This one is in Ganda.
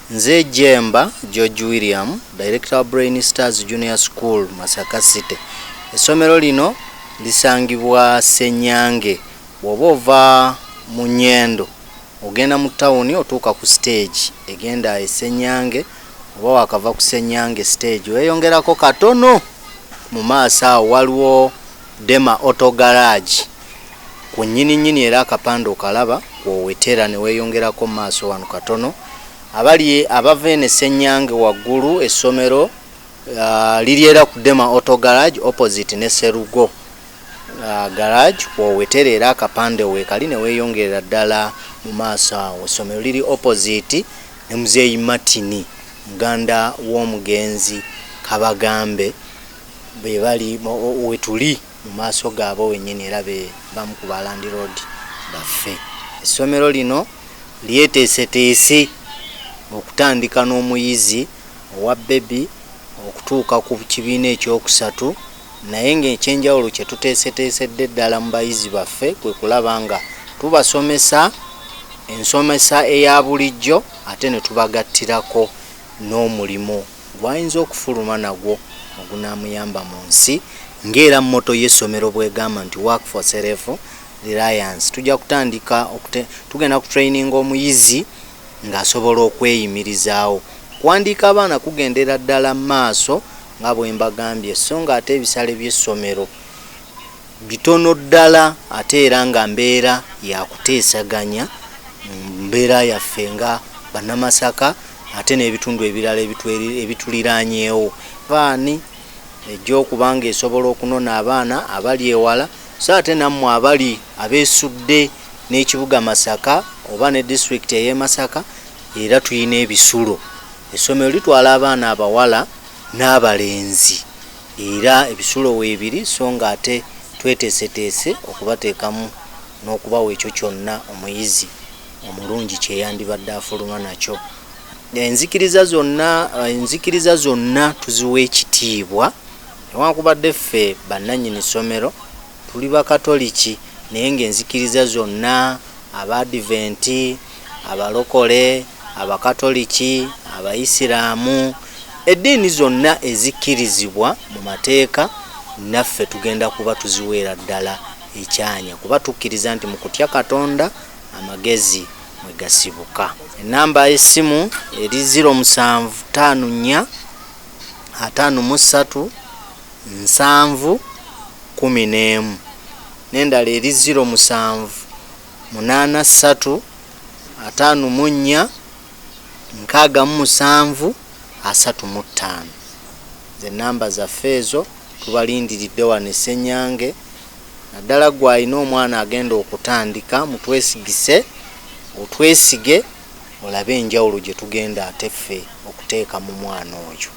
Nze Jemba George William, Director of Brain Stars Junior School, Masaka City. Essomero lino lisangibwa Ssenyange. Bw'oba ova mu Nnyendo ogenda mu tawuni otuuka ku stage egenda e Ssenyange, oba wakava ku Ssenyange stage weeyongerako katono mu maaso awo waliwo Dema Auto Garage. Ku nnyini era akapande okalaba kw'owetera ne weeyongerako mu maaso wano katono. Abali abava ne Ssenyange waggulu essomero liriera ku Dema Auto Garage opposite ne Serugo garage kw'owetera era akapande weekali ne weeyongerera ddala mu maaso awo. Essomero liri opposite ne Muzeeyi Martin muganda w'omugenzi Kabagambe be bali wetuli mu maaso gaabo wennyini era be bamu ku Land Road baffe. Essomero lino lyeteeseteese okutandika n'omuyizi owa baby okutuuka ku kibiina ekyokusatu, naye ng'ekyenjawulo kye tuteeseteesedde ddala mu bayizi baffe kwe kulaba nga tubasomesa ensomesa eya bulijjo ate ne tubagattirako n'omulimo gw'ayinza okufuluma nagwo ogunaamuyamba mu nsi, ng'era mmoto y'essomero bw'egamba nti work for self reliance. Tujja kutandika tugenda ku training omuyizi ng'asobola okweyimirizaawo. Kuwandiika abaana kugendera ddala mu maaso nga bwe mbagambye, so nga ate ebisale by'essomero bitono ddala ate era nga mbeera ya kuteesaganya mbeera yaffe nga bannamasaka ate n'ebitundu ebirala ebituliraanyeewo. Baani ejja okuba nga esobola okunona abaana abali ewala, so ate nammwe abali abeesudde n'ekibuga Masaka oba ne district ey'e Masaka era tuyina ebisulo. Essomero litwala abaana abawala n'abalenzi era ebisulo weebiri, so nga ate tweteeseteese okubateekamu n'okubawa ekyo kyonna omuyizi omulungi kye yandibadde afuluma nakyo. Enzikiriza zonna tuziwa ekitiibwa newankubadde ffe bannannyini ssomero tuli bakatoliki, naye ng'enzikiriza zonna Abadiventi, abalokole, abakatoliki, abayisiraamu, eddiini zonna ezikkirizibwa mu mateeka naffe tugenda kuba tuziweera ddala ekyanya, kuba tukkiriza nti mu kutya Katonda amagezi mwe gasibuka. Ennamba y'essimu eri 0754 53 711 n'endala eri 0783 54 67 35. Ze namba zaffe ezo tubalindiridde wano e Ssenyange. Naddala gwe alina omwana agenda okutandika mutwesigise, otwesige olabe enjawulo gye tugenda ate ffe okuteeka mu mwana oyo.